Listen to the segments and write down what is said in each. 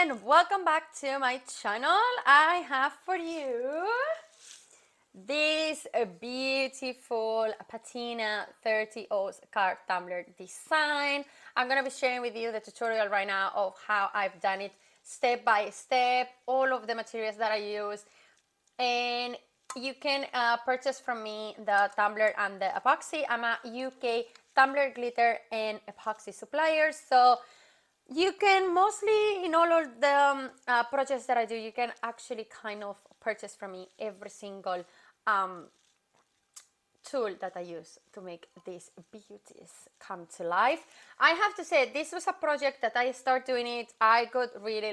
and welcome back to my channel. I have for you this beautiful Patina 30 oz card tumbler design. I'm gonna be sharing with you the tutorial right now of how I've done it step by step, all of the materials that I use, and you can purchase from me the tumbler and the epoxy. I'm a UK tumbler, glitter, and epoxy supplier, so you can mostly, in all of the projects that I do, you can actually kind of purchase from me every single um, tool that I use to make these beauties come to life. I have to say, this was a project that I started doing it. I got really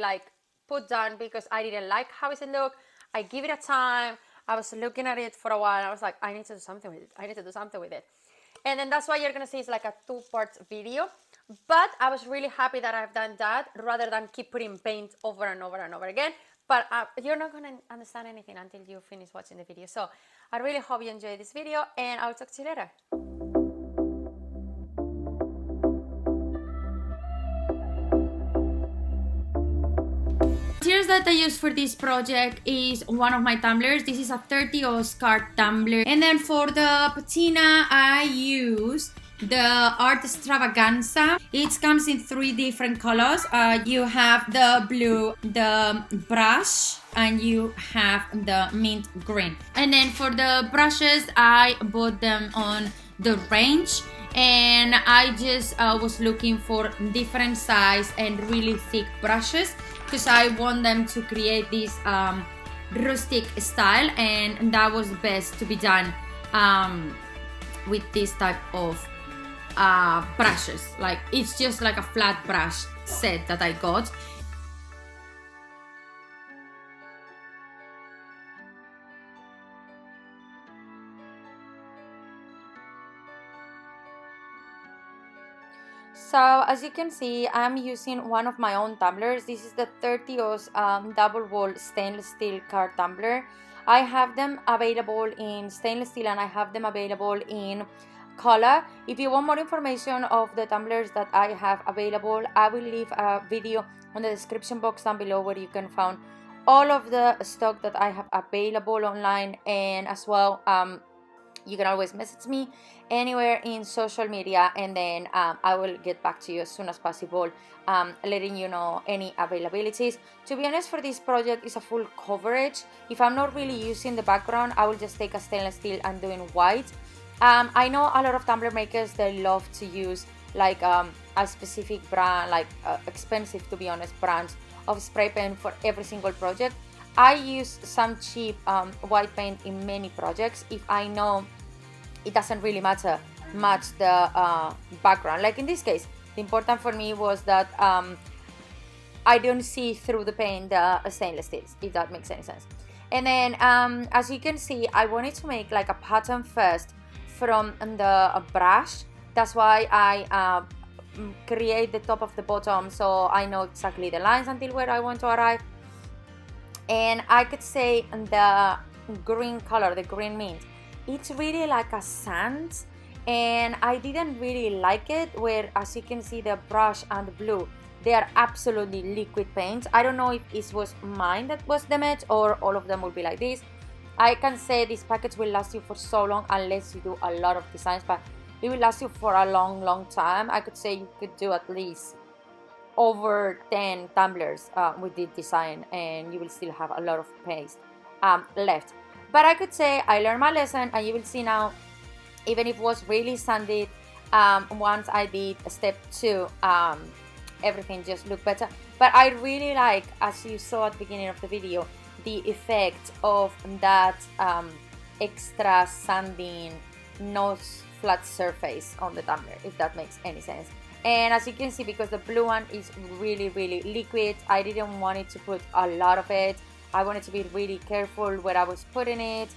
put down because I didn't like how it looked. I give it a time. I was looking at it for a while. I was like, I need to do something with it. I need to do something with it. And then that's why you're gonna see it's like a two-part video. But I was really happy that I've done that rather than keep putting paint over and over and over again. But you're not gonna understand anything until you finish watching the video. So I really hope you enjoy this video, and I'll talk to you later. Materials that I use for this project is one of my tumblers. This is a 30 oz card tumbler. And then for the patina, I use the Art Extravaganza. It comes in 3 different colors. You have the blue, the brush, and you have the mint green. And then for the brushes, I bought them on the range, and I just was looking for different size and really thick brushes because I want them to create this rustic style, and that was best to be done with this type of brushes. Like, it's just like a flat brush set that I got. So as you can see, I'm using one of my own tumblers. This is the 30 oz double wall stainless steel card tumbler. I have them available in stainless steel and I have them available in color. If you want more information of the tumblers that I have available, I will leave a video on the description box down below where you can find all of the stock that I have available online, and as well you can always message me anywhere in social media, and then I will get back to you as soon as possible, letting you know any availabilities. To be honest, for this project is a full coverage. If I'm not really using the background, I will just take a stainless steel and doing white. I know a lot of tumbler makers, they love to use like a specific brand, like expensive, to be honest, brands of spray paint for every single project. I use some cheap white paint in many projects if I know it doesn't really matter much the background. Like in this case, the important for me was that I don't see through the paint the stainless steels, if that makes any sense. And then as you can see, I wanted to make like a pattern first from the brush. That's why I create the top of the bottom, so I know exactly the lines until where I want to arrive. And I could say the green color, the green mint, it's really like a sand, and I didn't really like it, where as you can see the brush and the blue, they are absolutely liquid paints. I don't know if it was mine that was damaged or all of them will be like this. I can say this package will last you for so long unless you do a lot of designs, but it will last you for a long time. I could say you could do at least over 10 tumblers with this design, and you will still have a lot of paste left. But I could say I learned my lesson, and you will see now, even if it was really sanded, once I did step 2, everything just looked better. But I really like, as you saw at the beginning of the video, the effect of that extra sanding, no flat surface on the tumbler, if that makes any sense. And as you can see, because the blue one is really liquid, I didn't want it to put a lot of it. I wanted to be really careful where I was putting it,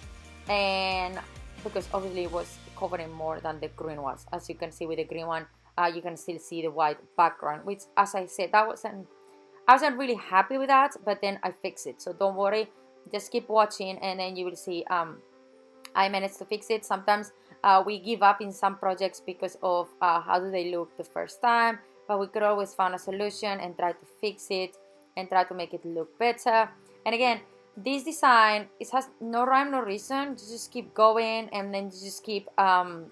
and because obviously it was covering more than the green was. As you can see with the green one, you can still see the white background, which, as I said, I wasn't really happy with that, but then I fixed it. So don't worry, just keep watching, and then you will see I managed to fix it. Sometimes we give up in some projects because of how do they look the first time, but we could always find a solution and try to fix it and try to make it look better. And again, this design, it has no rhyme, no reason. You just keep going, and then you just keep putting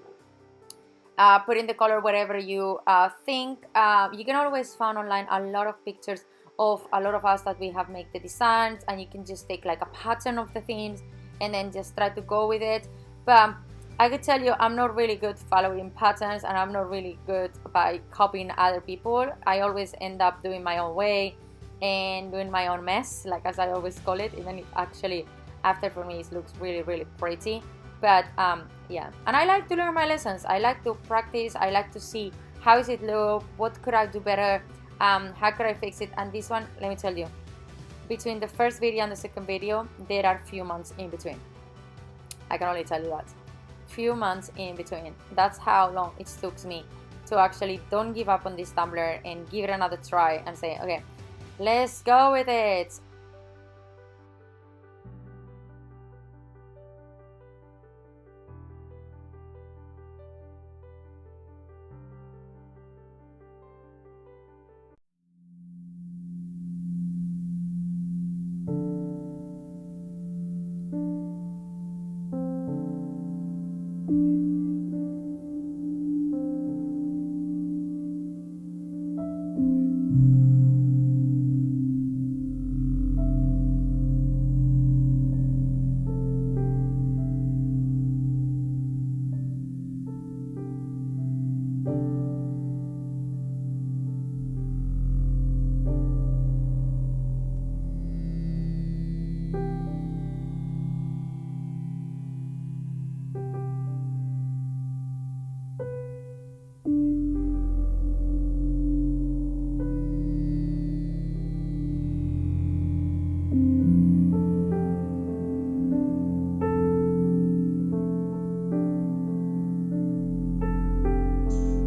the color wherever you think. You can always find online a lot of pictures of a lot of us that we have made the designs, and you can just take like a pattern of the things and then just try to go with it. But I could tell you, I'm not really good following patterns, and I'm not really good by copying other people. I always end up doing my own way and doing my own mess, like as I always call it, even if actually after for me it looks really, really pretty. But yeah, and I like to learn my lessons. I like to practice. I like to see how does it look, what could I do better, how could I fix it. And this one, let me tell you, between the first video and the second video, there are few months in between. I can only tell you that. Few months in between. That's how long it took me to actually don't give up on this tumbler and give it another try and say, okay, let's go with it.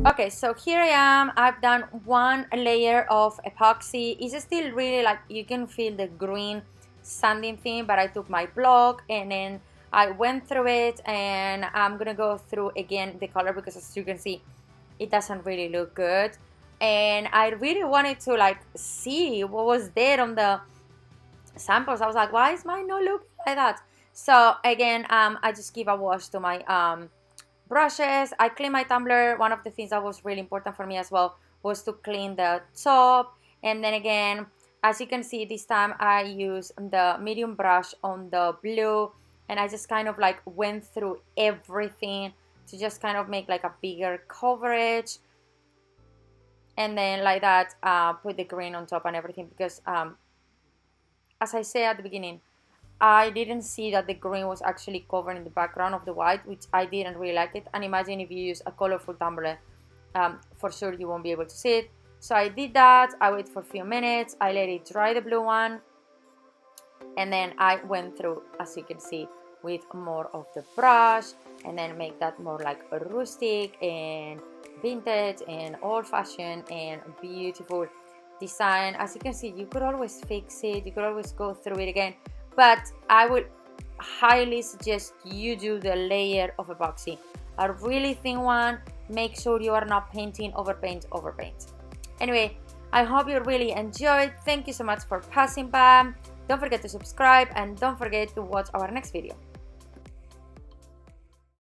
Okay, so here I am. I've done one layer of epoxy. It's still really like, you can feel the green sanding thing, but I took my block and then I went through it, and I'm gonna go through again the color because as you can see, it doesn't really look good. And I really wanted to like see what was there on the samples. I was like, why is mine not looking like that? So again, I just give a wash to my brushes. I clean my tumbler. One of the things that was really important for me as well was to clean the top. And then again, as you can see, this time I use the medium brush on the blue, and I just kind of like went through everything to just kind of make like a bigger coverage. And then like that, put the green on top and everything, because as I said at the beginning, I didn't see that the green was actually covering the background of the white, which I didn't really like it. And imagine if you use a colorful tumbler, for sure you won't be able to see it. So I did that. I waited for a few minutes. I let it dry, the blue one. And then I went through, as you can see, with more of the brush, and then make that more like a rustic and vintage and old-fashioned and beautiful design. As you can see, you could always fix it. You could always go through it again. But I would highly suggest you do the layer of epoxy, a really thin one. Make sure you are not painting over paint over paint. Anyway, I hope you really enjoyed. Thank you so much for passing by. Don't forget to subscribe, and don't forget to watch our next video.